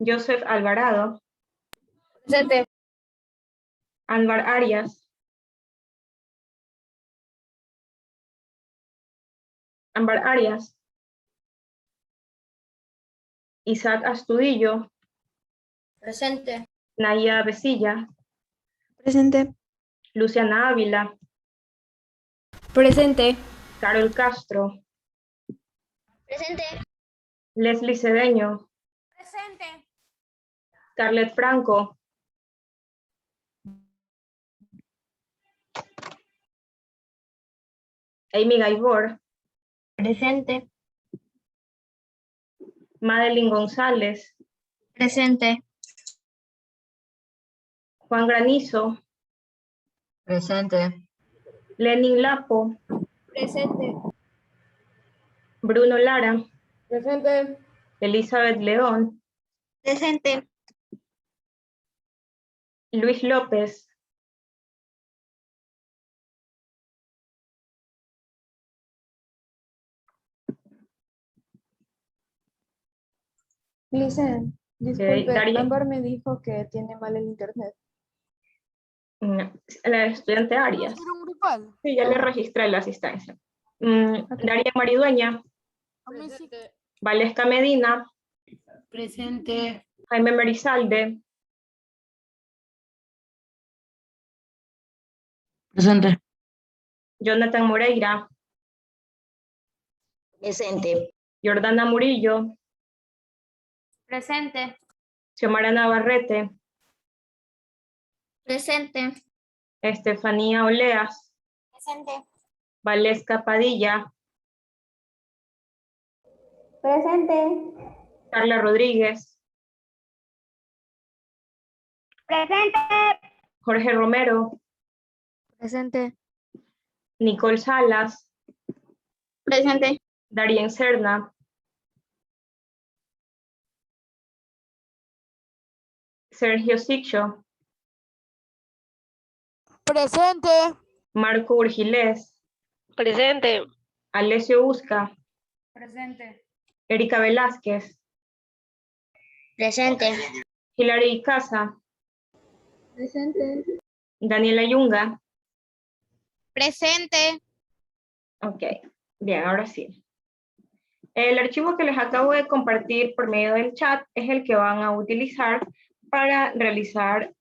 Joseph Alvarado, Presente. Anwar Arias, Anwar Arias, Isaac Astudillo, Presente. Naya Besilla, Presente. Luciana Ávila, Presente. Carol Castro, Presente. Leslie Cedeño, Presente. Scarlett Franco, Amy Gaibor, Presente. Madeline González, Presente. Juan Granizo, Presente. Lenin Lapo, Presente. Bruno Lara, Presente. Elizabeth León, Presente. Luis López, Licen, disculpe, Daria, Ámbar me dijo que tiene mal el internet. la estudiante Arias. ¿Un grupal? Sí, ya le registré la asistencia. Ok. Daria Maridueña, A mí sí. Valesca Medina, Presente. Jaime Merizalde, Presente. Jonathan Moreira, Presente. Jordana Murillo, Presente. Xiomara Navarrete, Presente. Estefanía Oleas, Presente. Valesca Padilla, Presente. Carla Rodríguez, Presente. Jorge Romero, Presente. Nicole Salas, Presente. Darien Serna, Sergio Sicho, Presente. Marco Urgilés, Presente. Alessio Usca, Presente. Erika Velázquez, Presente. Hilary Casa, Presente. Daniela Yunga. Presente. Ok, bien, ahora sí. El archivo que les acabo de compartir por medio del chat es el que van a utilizar para realizar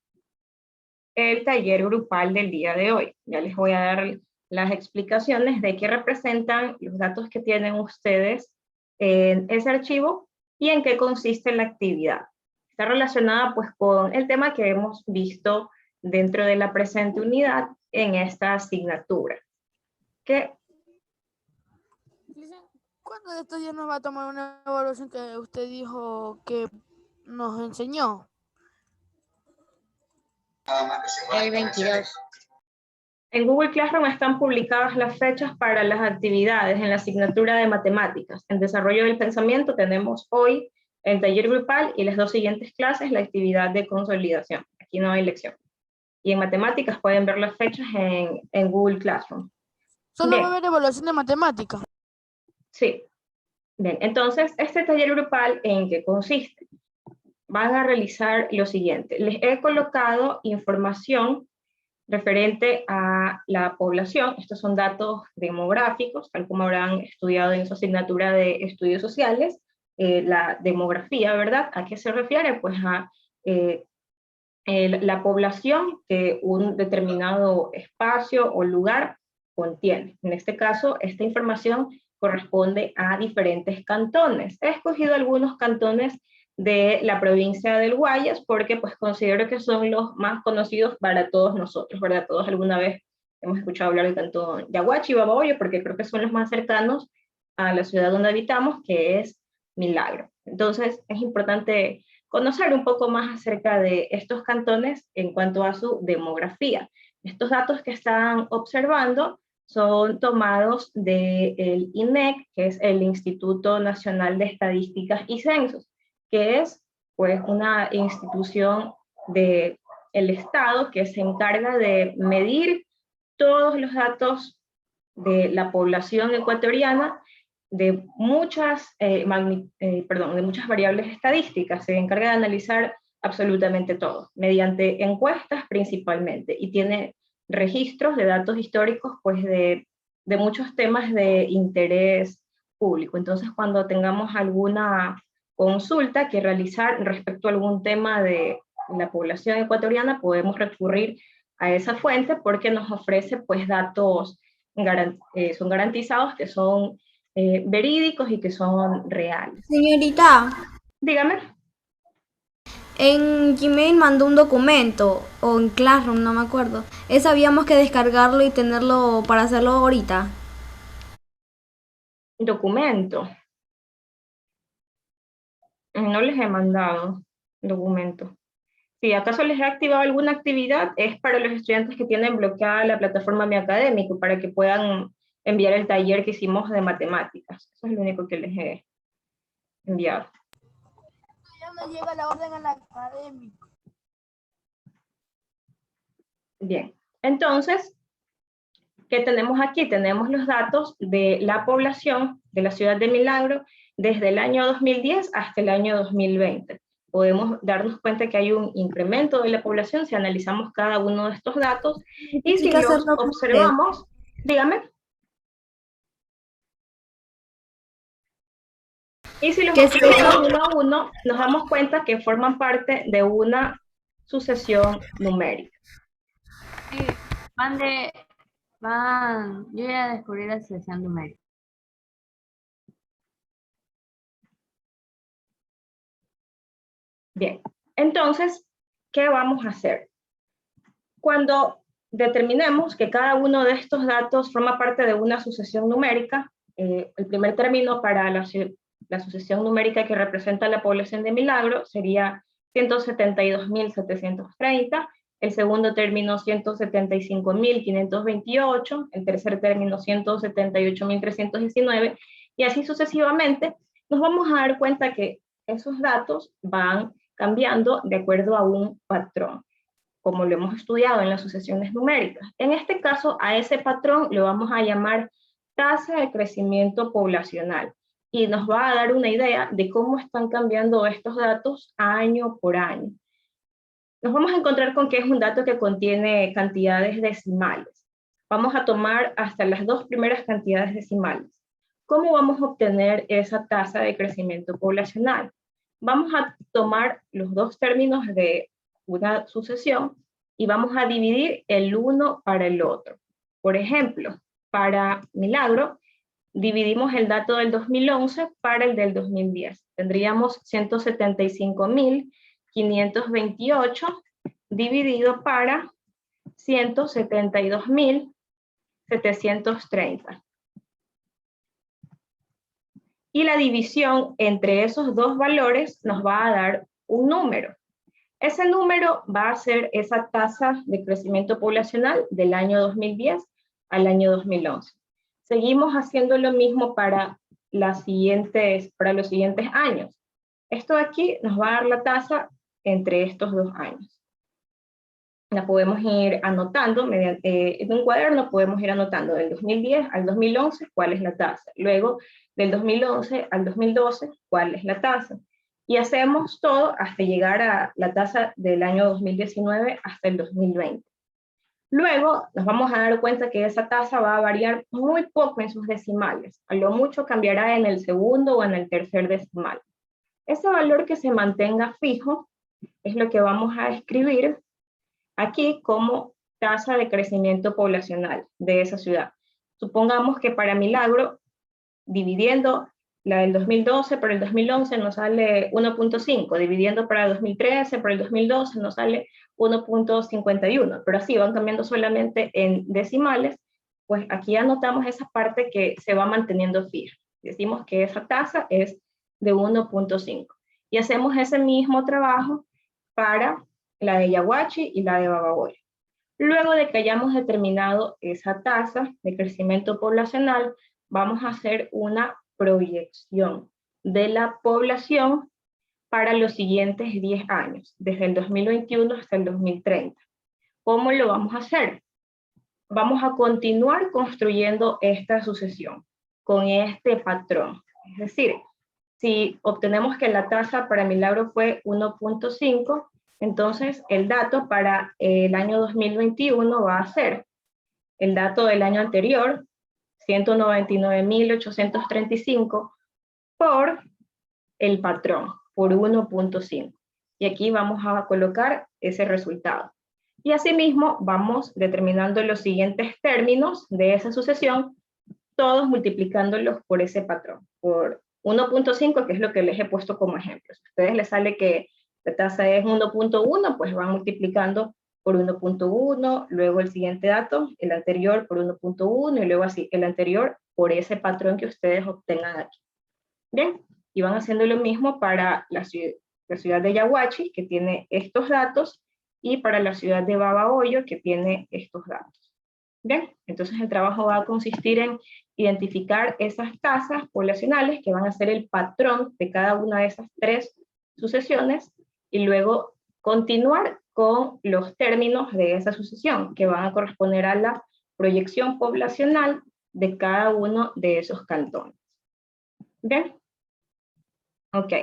el taller grupal del día de hoy. Ya les voy a dar las explicaciones de qué representan los datos que tienen ustedes en ese archivo y en qué consiste la actividad. Está relacionada pues con el tema que hemos visto dentro de la presente unidad en esta asignatura. ¿Qué? ¿Cuándo de estos días nos va a tomar una evaluación que usted dijo que nos enseñó? El 22. En Google Classroom están publicadas las fechas para las actividades en la asignatura de matemáticas. En desarrollo del pensamiento tenemos hoy el taller grupal y las dos siguientes clases la actividad de consolidación. Aquí no hay lección. Y en matemáticas pueden ver las fechas en Google Classroom. Solo Bien. va a haber evaluación de matemática. Sí. Bien, entonces, este taller grupal, ¿en qué consiste? Van a realizar lo siguiente. Les he colocado información referente a la población. Estos son datos demográficos, tal como habrán estudiado en su asignatura de estudios sociales. La demografía, ¿verdad? ¿A qué se refiere? Pues a la población que un determinado espacio o lugar contiene. En este caso, esta información corresponde a diferentes cantones. He escogido algunos cantones de la provincia del Guayas porque pues considero que son los más conocidos para todos nosotros, ¿verdad? Todos alguna vez hemos escuchado hablar del cantón Yaguachi y Babahoyo porque creo que son los más cercanos a la ciudad donde habitamos, que es Milagro. Entonces es importante conocer un poco más acerca de estos cantones en cuanto a su demografía. Estos datos que están observando son tomados del INEC, que es el Instituto Nacional de Estadísticas y Censos, que es pues una institución del Estado que se encarga de medir todos los datos de la población ecuatoriana de muchas, de muchas variables estadísticas, se encarga de analizar absolutamente todo, mediante encuestas principalmente, y tiene registros de datos históricos pues de muchos temas de interés público. Entonces, cuando tengamos alguna consulta que realizar respecto a algún tema de la población ecuatoriana, podemos recurrir a esa fuente porque nos ofrece pues datos son garantizados, que son verídicos y que son reales. Señorita, Dígame. en Gmail mandó un documento, o en Classroom, no me acuerdo. Sabíamos que descargarlo y tenerlo para hacerlo ahorita. Documento. No les he mandado documento. Si acaso les he activado alguna actividad, es para los estudiantes que tienen bloqueada la plataforma Mi Académico, para que puedan enviar el taller que hicimos de matemáticas. Eso es lo único que les he enviado. Ya no llega la orden al académico. Bien, entonces, ¿qué tenemos aquí? Tenemos los datos de la población de la ciudad de Milagro desde el año 2010 hasta el año 2020. Podemos darnos cuenta que hay un incremento de la población si analizamos cada uno de estos datos, y si los observamos, dígame. Y si los observamos uno a uno, nos damos cuenta que forman parte de una sucesión numérica. Sí, yo ya descubrí la sucesión numérica. Bien, entonces, ¿qué vamos a hacer? Cuando determinemos que cada uno de estos datos forma parte de una sucesión numérica, el primer término para la sucesión numérica que representa la población de Milagro sería 172.730, el segundo término 175.528, el tercer término 178.319, y así sucesivamente. Nos vamos a dar cuenta que esos datos van cambiando de acuerdo a un patrón, como lo hemos estudiado en las sucesiones numéricas. En este caso, a ese patrón lo vamos a llamar tasa de crecimiento poblacional, y nos va a dar una idea de cómo están cambiando estos datos año por año. Nos vamos a encontrar con que es un dato que contiene cantidades decimales. Vamos a tomar hasta las dos primeras cantidades decimales. ¿Cómo vamos a obtener esa tasa de crecimiento poblacional? Vamos a tomar los dos términos de una sucesión y vamos a dividir el uno para el otro. Por ejemplo, para Milagro, dividimos el dato del 2011 para el del 2010. Tendríamos 175.528 dividido para 172.730. Y la división entre esos dos valores nos va a dar un número. Ese número va a ser esa tasa de crecimiento poblacional del año 2010 al año 2011. Seguimos haciendo lo mismo para los siguientes años. Esto de aquí nos va a dar la tasa entre estos dos años. La podemos ir anotando mediante, en un cuaderno podemos ir anotando del 2010 al 2011 cuál es la tasa. Luego, del 2011 al 2012, cuál es la tasa. Y hacemos todo hasta llegar a la tasa del año 2019 hasta el 2020. Luego nos vamos a dar cuenta que esa tasa va a variar muy poco en sus decimales. A lo mucho cambiará en el segundo o en el tercer decimal. Ese valor que se mantenga fijo es lo que vamos a escribir aquí como tasa de crecimiento poblacional de esa ciudad. Supongamos que para Milagro, dividiendo la del 2012 por el 2011 nos sale 1.5, dividiendo para el 2013 por el 2012 nos sale 1.51, pero así van cambiando solamente en decimales. Pues aquí anotamos esa parte que se va manteniendo fija. Decimos que esa tasa es de 1.5. Y hacemos ese mismo trabajo para la de Yaguachi y la de Babahoyo. Luego de que hayamos determinado esa tasa de crecimiento poblacional, vamos a hacer una proyección de la población para los siguientes 10 años, desde el 2021 hasta el 2030. ¿Cómo lo vamos a hacer? Vamos a continuar construyendo esta sucesión. con este patrón. Es decir, si obtenemos que la tasa para Milagro fue 1.5, entonces el dato para el año 2021 va a ser el dato del año anterior, 199.835, por el patrón, por 1.5. Y aquí vamos a colocar ese resultado. Y asimismo vamos determinando los siguientes términos de esa sucesión, todos multiplicándolos por ese patrón, por 1.5, que es lo que les he puesto como ejemplo. Si a ustedes les sale que la tasa es 1.1, pues van multiplicando por 1.1, luego el siguiente dato, el anterior por 1.1, y luego así el anterior por ese patrón que ustedes obtengan aquí. Bien, y van haciendo lo mismo para la ciudad de Yaguachi, que tiene estos datos, y para la ciudad de Babahoyo, que tiene estos datos. Bien, entonces el trabajo va a consistir en identificar esas tasas poblacionales que van a ser el patrón de cada una de esas tres sucesiones, y luego continuar con los términos de esa sucesión, que van a corresponder a la proyección poblacional de cada uno de esos cantones. Bien. Ok.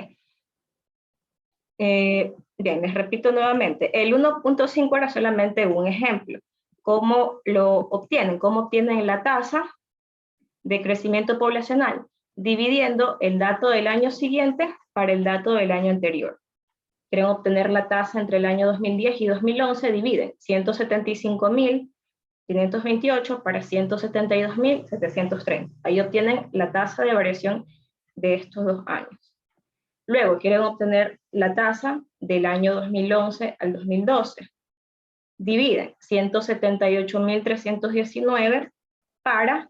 Bien, les repito nuevamente, el 1.5 era solamente un ejemplo. ¿Cómo lo obtienen? ¿Cómo obtienen la tasa de crecimiento poblacional? Dividiendo el dato del año siguiente para el dato del año anterior. Quieren obtener la tasa entre el año 2010 y 2011, dividen 175.528 para 172.730. Ahí obtienen la tasa de variación de estos 2 años. Luego quieren obtener la tasa del año 2011 al 2012. Dividen 178.319 para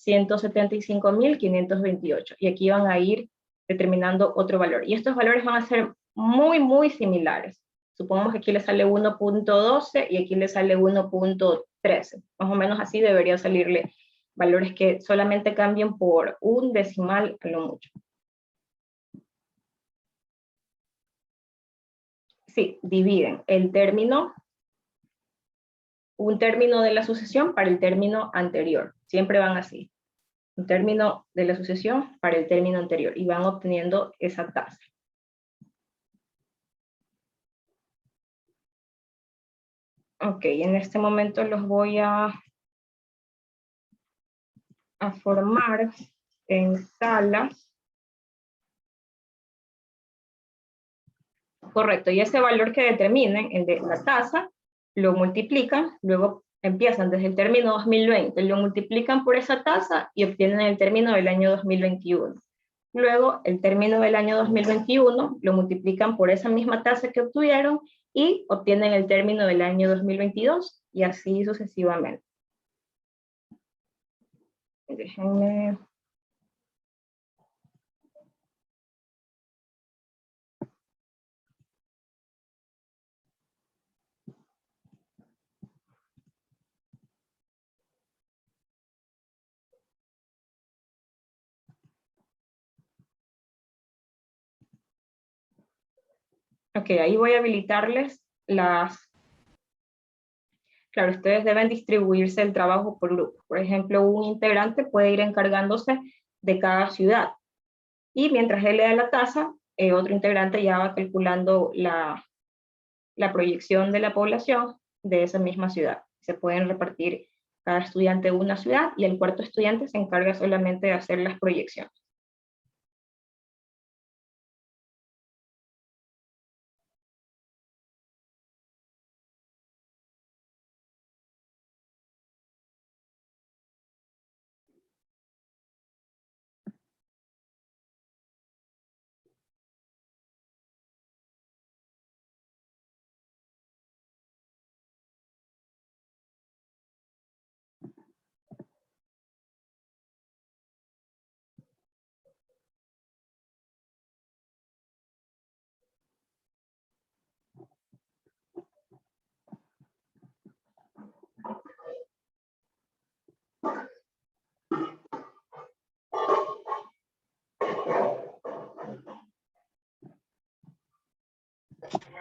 175.528. Y aquí van a ir determinando otro valor. Y estos valores van a ser muy, muy similares. Supongamos que aquí le sale 1.12 y aquí le sale 1.13. Más o menos así debería salirle valores que solamente cambien por un decimal a lo mucho. Sí, dividen el término, un término de la sucesión para el término anterior. Siempre van así. Un término de la sucesión para el término anterior. Y van obteniendo esa tasa. Ok, en este momento los voy a formar en salas. Correcto, y ese valor que determinen, el de la tasa, lo multiplican, luego empiezan desde el término 2020, lo multiplican por esa tasa y obtienen el término del año 2021. Luego, el término del año 2021 lo multiplican por esa misma tasa que obtuvieron y obtienen el término del año 2022 y así sucesivamente. Déjenme... Ok, ahí voy a habilitarles las... Claro, ustedes deben distribuirse el trabajo por grupo. Por ejemplo, un integrante puede ir encargándose de cada ciudad. Y mientras él le da la tasa, otro integrante ya va calculando la proyección de la población de esa misma ciudad. Se pueden repartir cada estudiante una ciudad y el cuarto estudiante se encarga solamente de hacer las proyecciones.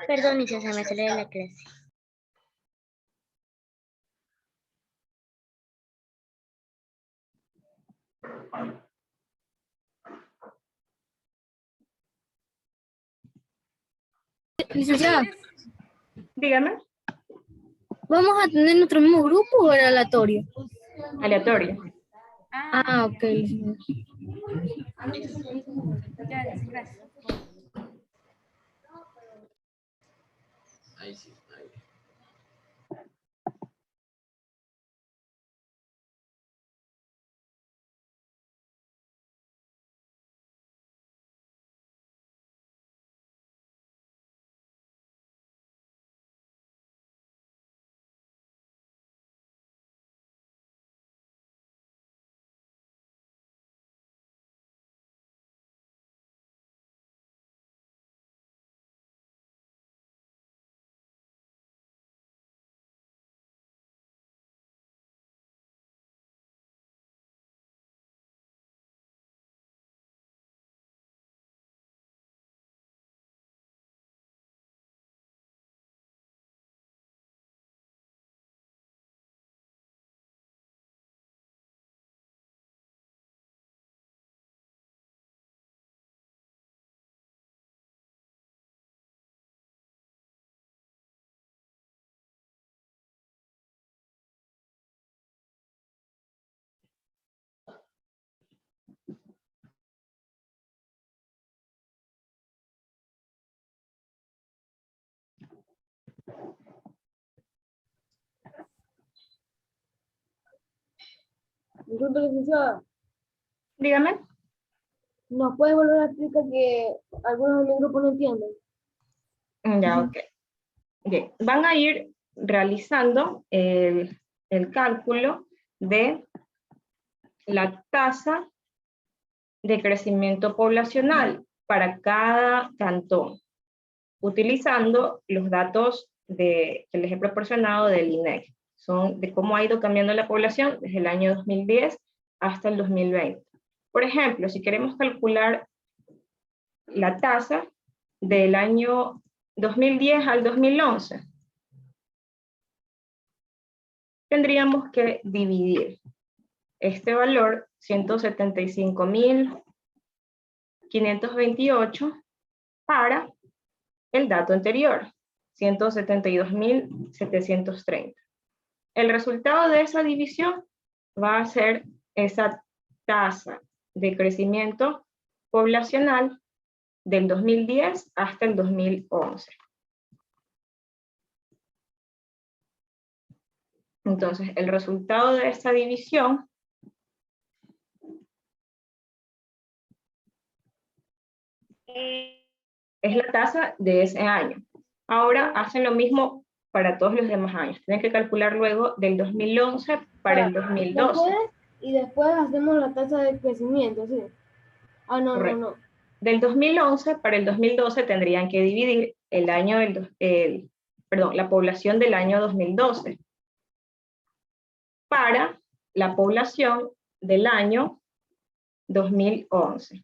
Perdón, se me salió de la clase. Licenciada, Dígame. ¿vamos a tener nuestro mismo grupo o era aleatorio? Aleatorio. Ah, ok. licenciada. Disculpe, licenciada, Dígame. ¿nos puede volver a explicar que algunos de mi grupo no entienden? Ya, ok. Bien, van a ir realizando el cálculo de la tasa de crecimiento poblacional para cada cantón, utilizando los datos que les he proporcionado del INEC. Son de cómo ha ido cambiando la población desde el año 2010 hasta el 2020. Por ejemplo, si queremos calcular la tasa del año 2010 al 2011, tendríamos que dividir este valor, 175.528, para el dato anterior, 172.730. El resultado de esa división va a ser esa tasa de crecimiento poblacional del 2010 hasta el 2011. Entonces, el resultado de esta división es la tasa de ese año. Ahora hacen lo mismo para todos los demás años. Tienen que calcular luego del 2011 para el 2012. Y después hacemos la tasa de crecimiento, ¿sí? Ah, no, Correcto. no. Del 2011 para el 2012 tendrían que dividir el año la población del año 2012 para la población del año 2011.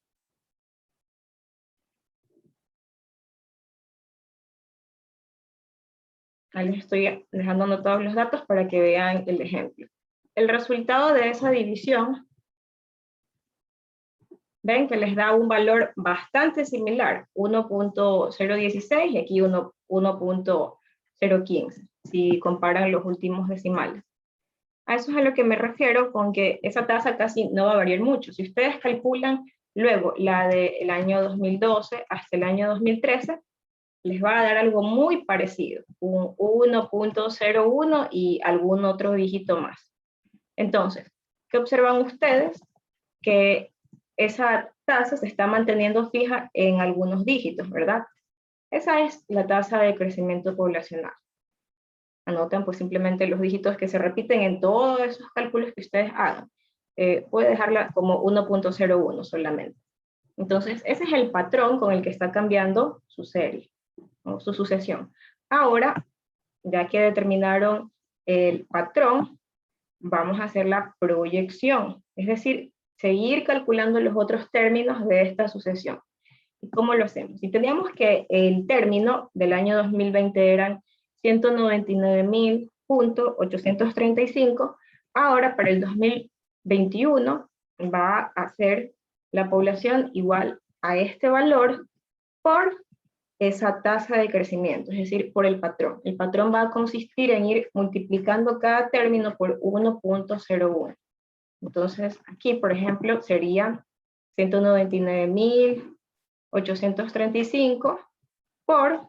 Ahí les estoy dejando anotados los datos para que vean el ejemplo. El resultado de esa división, ven que les da un valor bastante similar, 1.016 y aquí 1.015, si comparan los últimos decimales. A eso es a lo que me refiero con que esa tasa casi no va a variar mucho. Si ustedes calculan luego la del año 2012 hasta el año 2013, les va a dar algo muy parecido, un 1.01 y algún otro dígito más. Entonces, ¿qué observan ustedes? Que esa tasa se está manteniendo fija en algunos dígitos, ¿verdad? Esa es la tasa de crecimiento poblacional. Anoten pues simplemente los dígitos que se repiten en todos esos cálculos que ustedes hagan. Puede dejarla como 1.01 solamente. Entonces, ese es el patrón con el que está cambiando su serie, o su sucesión. Ahora, ya que determinaron el patrón, vamos a hacer la proyección, es decir, seguir calculando los otros términos de esta sucesión. ¿Y cómo lo hacemos? Si teníamos que el término del año 2020 eran 199.835, ahora para el 2021 va a ser la población igual a este valor por esa tasa de crecimiento, es decir, por el patrón. El patrón va a consistir en ir multiplicando cada término por 1.01. Entonces, aquí, por ejemplo, sería 199.835 por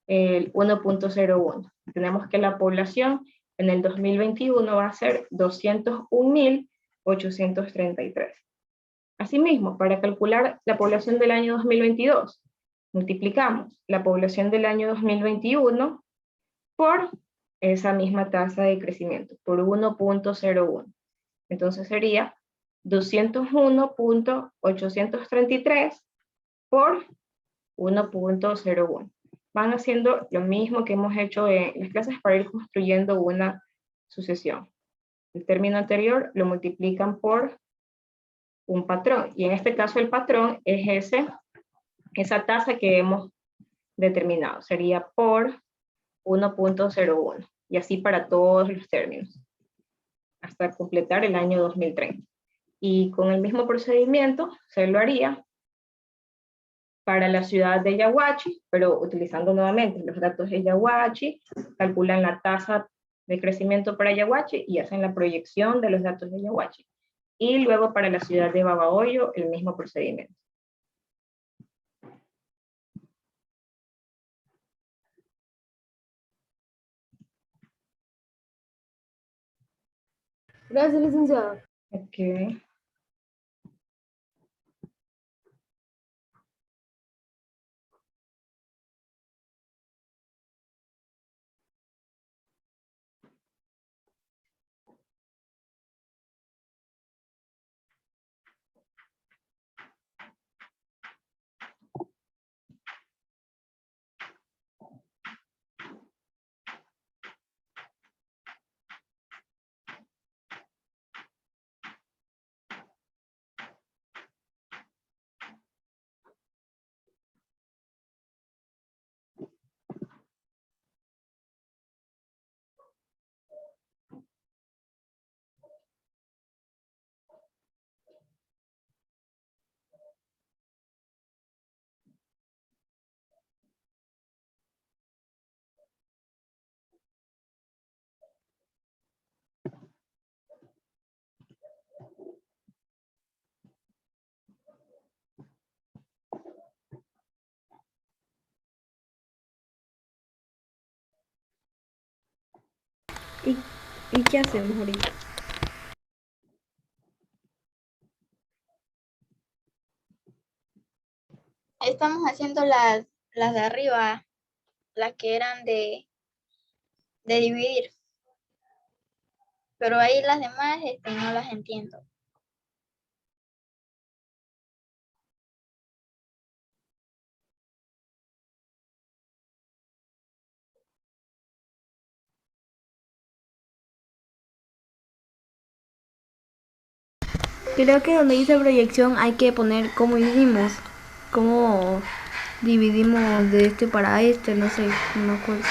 el 1.01. Tenemos que la población en el 2021 va a ser 201.833. Asimismo, para calcular la población del año 2022, multiplicamos la población del año 2021 por esa misma tasa de crecimiento, por 1.01. Entonces sería 201.833 por 1.01. Van haciendo lo mismo que hemos hecho en las clases para ir construyendo una sucesión. El término anterior lo multiplican por un patrón, y en este caso el patrón es esa tasa que hemos determinado, sería por 1.01, y así para todos los términos, hasta completar el año 2030. Y con el mismo procedimiento se lo haría para la ciudad de Yaguachi, pero utilizando nuevamente los datos de Yaguachi, calculan la tasa de crecimiento para Yaguachi y hacen la proyección de los datos de Yaguachi. Y luego para la ciudad de Babahoyo, el mismo procedimiento. Gracias, licenciado. Ok. ¿Y qué hacemos ahorita? Estamos haciendo las de arriba, las que eran de dividir. Pero ahí las demás no las entiendo. Creo que donde dice proyección hay que poner cómo dividimos de este para este, no sé, no me acuerdo.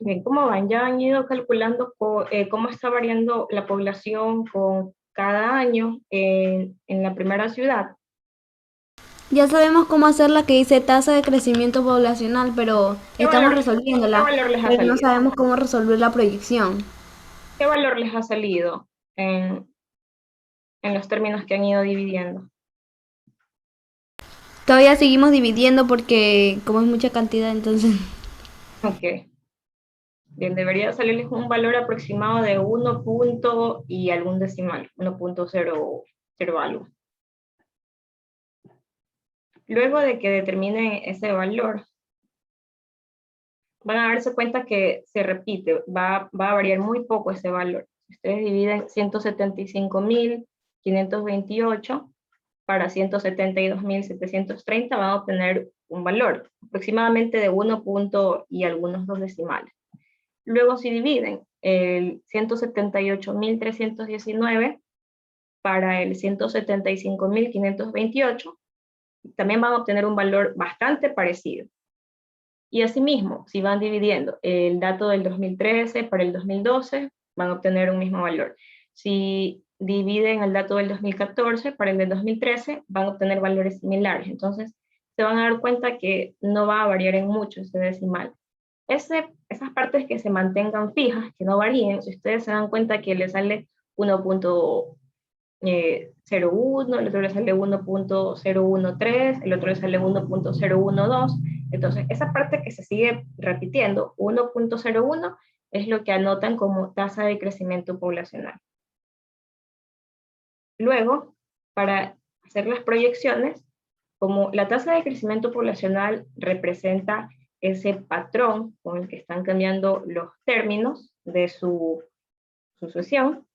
Bien, ¿cómo van? Ya han ido calculando cómo está variando la población con cada año en la primera ciudad. Ya sabemos cómo hacer la que dice tasa de crecimiento poblacional, pero ¿Qué estamos valor- resolviéndola, qué valor les ha pero no salido? sabemos cómo resolver la proyección. ¿Qué valor les ha salido en los términos que han ido dividiendo? Todavía seguimos dividiendo porque como es mucha cantidad, entonces... Ok. Bien, debería salirles un valor aproximado de 1 punto y algún decimal, 1.0 algo. Luego de que determinen ese valor, van a darse cuenta que se repite, va a variar muy poco ese valor. Si ustedes dividen 175.528 para 172.730, van a obtener un valor aproximadamente de 1 punto y algunos 2 decimales. Luego si dividen el 178.319 para el 175.528, también van a obtener un valor bastante parecido. Y asimismo, si van dividiendo el dato del 2013 para el 2012, van a obtener un mismo valor. Si dividen el dato del 2014 para el del 2013, van a obtener valores similares. Entonces, se van a dar cuenta que no va a variar en mucho ese decimal. Esas partes que se mantengan fijas, que no varíen, si ustedes se dan cuenta que le sale 1.01, el otro le sale 1.013, el otro le sale 1.012, entonces esa parte que se sigue repitiendo, 1.01, es lo que anotan como tasa de crecimiento poblacional. Luego, para hacer las proyecciones, como la tasa de crecimiento poblacional representa ese patrón con el que están cambiando los términos de su sucesión,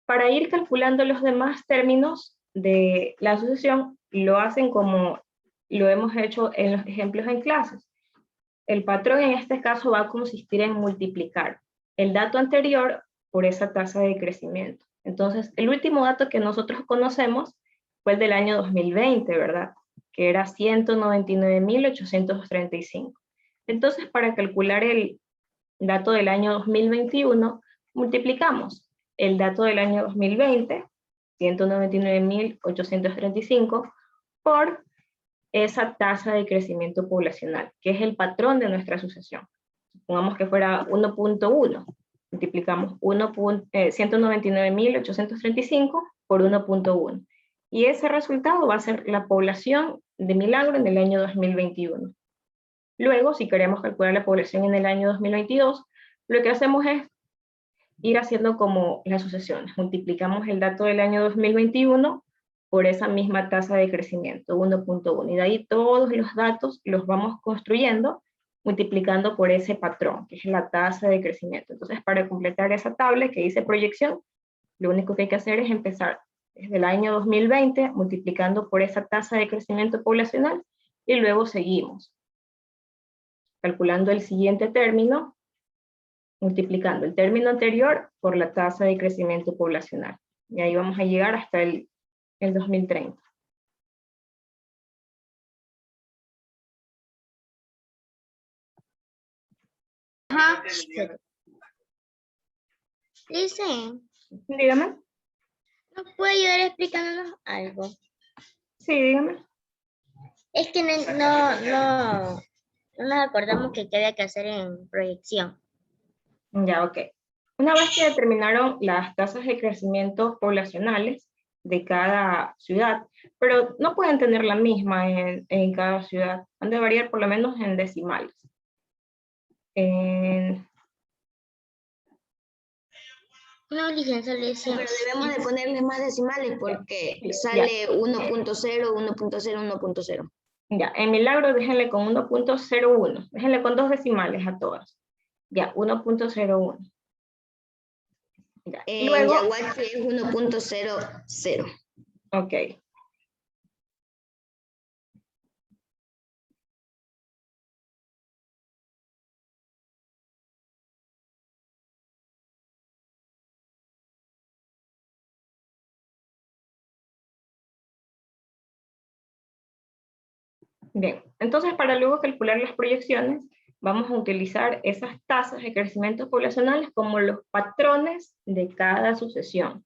para ir calculando los demás términos de la sucesión, lo hacen como lo hemos hecho en los ejemplos en clases. El patrón en este caso va a consistir en multiplicar el dato anterior por esa tasa de crecimiento. Entonces, el último dato que nosotros conocemos fue el del año 2020, ¿verdad? Que era 199.835. Entonces, para calcular el dato del año 2021, multiplicamos el dato del año 2020, 199.835, por esa tasa de crecimiento poblacional, que es el patrón de nuestra sucesión. Supongamos que fuera 1.1, multiplicamos 199.835 por 1.1. Y ese resultado va a ser la población de Milagro en el año 2021. Luego, si queremos calcular la población en el año 2022, lo que hacemos es ir haciendo como las sucesiones. Multiplicamos el dato del año 2021 por esa misma tasa de crecimiento, 1.1. Y de ahí todos los datos los vamos construyendo multiplicando por ese patrón, que es la tasa de crecimiento. Entonces, para completar esa tabla que dice proyección, lo único que hay que hacer es empezar desde el año 2020 multiplicando por esa tasa de crecimiento poblacional y luego seguimos calculando el siguiente término, multiplicando el término anterior por la tasa de crecimiento poblacional. Y ahí vamos a llegar hasta el 2030. Ajá. Dice, Dígame. ¿nos puede ayudar explicándonos algo? Sí, dígame. Es que no nos acordamos que había que hacer en proyección. Ya, ok. Una vez que determinaron las tasas de crecimiento poblacionales de cada ciudad, pero no pueden tener la misma en cada ciudad, han de variar por lo menos en decimales. No, licencia, le decía. Pero debemos de ponerle más decimales porque sale 1.0, 1.0, 1.0. Ya, en Milagro déjenle con 1.01, déjenle con 2 decimales a todas. Ya, 1.01. Ya, En luego, Yaguachi es 1.00. ok. Bien, entonces para luego calcular las proyecciones, vamos a utilizar esas tasas de crecimiento poblacionales como los patrones de cada sucesión.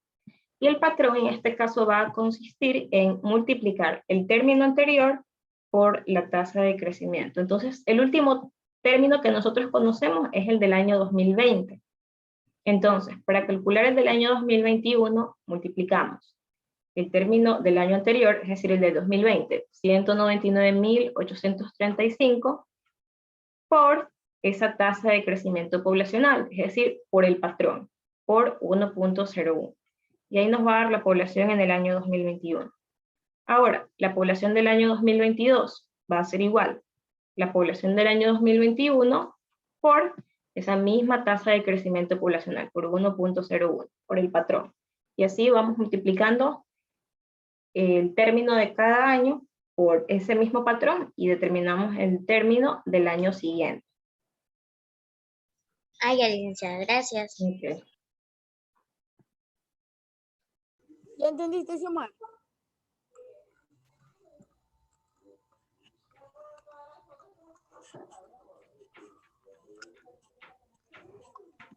Y el patrón en este caso va a consistir en multiplicar el término anterior por la tasa de crecimiento. Entonces, el último término que nosotros conocemos es el del año 2020. Entonces, para calcular el del año 2021, multiplicamos el término del año anterior, es decir, el de 2020, 199.835, por esa tasa de crecimiento poblacional, es decir, por el patrón, por 1.01. Y ahí nos va a dar la población en el año 2021. Ahora, la población del año 2022 va a ser igual. La población del año 2021 por esa misma tasa de crecimiento poblacional, por 1.01, por el patrón. Y así vamos multiplicando el término de cada año por ese mismo patrón y determinamos el término del año siguiente. Ay, ya, licenciada, gracias. Okay. ¿Ya entendiste, Xiomara?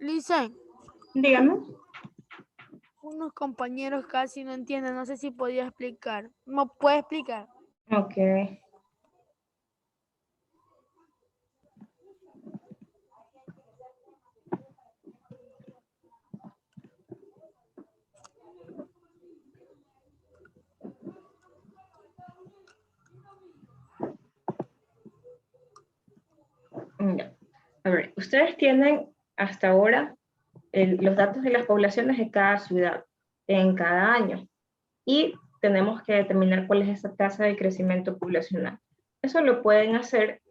Licen, Dígame. unos compañeros casi no entienden, no sé si podía explicar. ¿Me puede explicar? Ok. Ya. A ver, ustedes tienen hasta ahora los datos de las poblaciones de cada ciudad en cada año y tenemos que determinar cuál es esa tasa de crecimiento poblacional. Eso lo pueden hacer,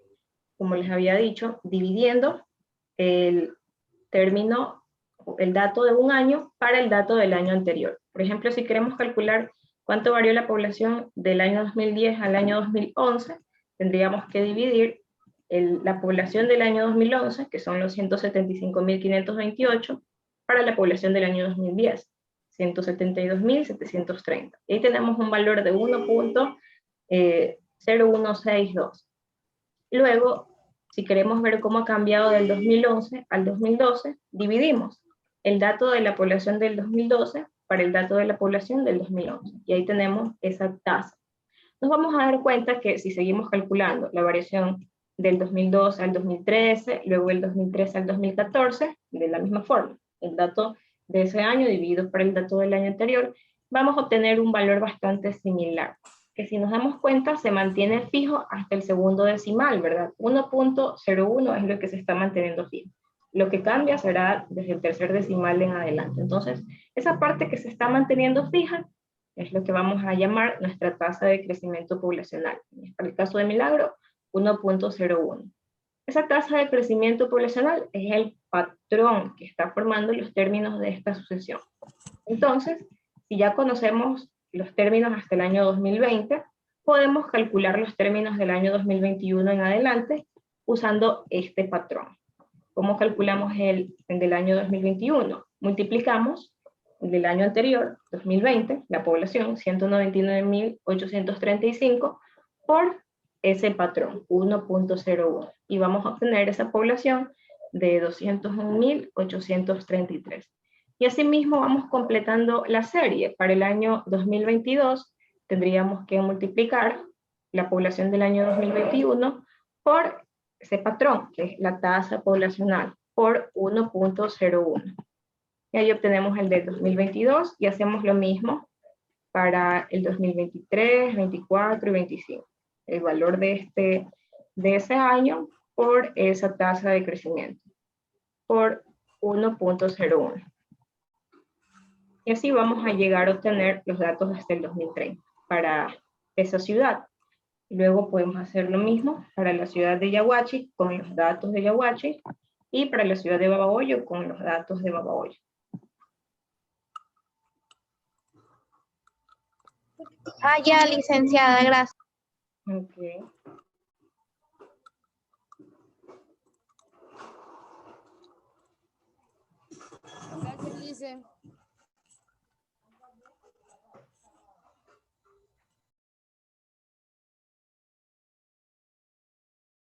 como les había dicho, dividiendo el término, el dato de un año para el dato del año anterior. Por ejemplo, si queremos calcular cuánto varió la población del año 2010 al año 2011, tendríamos que dividir la población del año 2011, que son los 175.528, para la población del año 2010, 172.730. Y ahí tenemos un valor de 1.0162. Luego, si queremos ver cómo ha cambiado del 2011 al 2012, dividimos el dato de la población del 2012 para el dato de la población del 2011. Y ahí tenemos esa tasa. Nos vamos a dar cuenta que si seguimos calculando la variación del 2012 al 2013, luego del 2013 al 2014, de la misma forma, el dato de ese año dividido por el dato del año anterior, vamos a obtener un valor bastante similar, que si nos damos cuenta se mantiene fijo hasta el segundo decimal, ¿verdad? 1.01 es lo que se está manteniendo fijo. Lo que cambia será desde el tercer decimal en adelante. Entonces, esa parte que se está manteniendo fija es lo que vamos a llamar nuestra tasa de crecimiento poblacional. Para el caso de Milagro, 1.01. Esa tasa de crecimiento poblacional es el patrón que está formando los términos de esta sucesión. Entonces, si ya conocemos los términos hasta el año 2020, podemos calcular los términos del año 2021 en adelante usando este patrón. ¿Cómo calculamos el del año 2021? Multiplicamos del año anterior, 2020, la población, 199.835, por ese patrón, 1.01. Y vamos a obtener esa población de 201.833. Y asimismo vamos completando la serie. Para el año 2022 tendríamos que multiplicar la población del año 2021 por ese patrón, que es la tasa poblacional, por 1.01. Y ahí obtenemos el del 2022 y hacemos lo mismo para el 2023, 24 y 25. El valor de ese año por esa tasa de crecimiento, por 1.01. Y así vamos a llegar a obtener los datos hasta el 2030 para esa ciudad. Luego podemos hacer lo mismo para la ciudad de Yaguachi con los datos de Yaguachi y para la ciudad de Babahoyo con los datos de Babahoyo. Ah, ya, licenciada, gracias. Okay. Gracias, Lice.